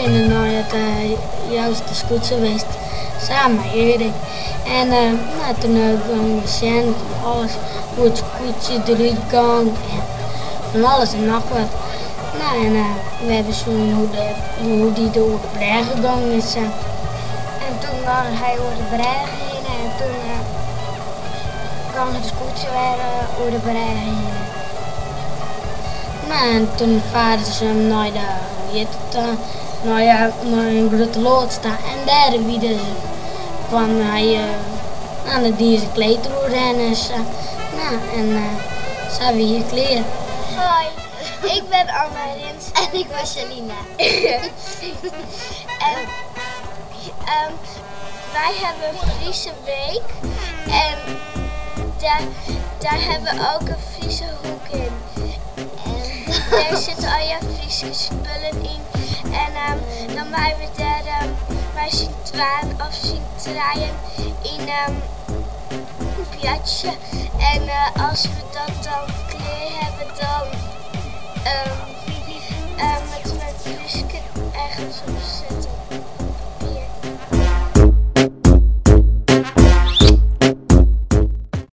vinden nou het juist de goed geweest. Samen met Erik. En nou, toen gingen we zien alles, hoe het scootje eruit ging en van alles en nog wat. Nou, en we hebben zien hoe die door de brug gegaan is. En toen ging hij over de brug heen en toen ging het scootje weer over de brug heen. Nou, en toen vaarden ze hem naar de, hoe heet het, naar een grote lood staan. En daar kwam hij aan de deze kleed rennen. Nou, en ze hebben hier kleren. Hoi, ik ben Anna Rins en ik was Janina. En wij hebben een Friese week en daar hebben we ook een Friese hoek in. En daar zitten al je Friese spullen in. En dan wij we daar wij zien twaan of zien draaien in een piatje. En als we dat dan kleer hebben, dan met een Friese ergens op zetten.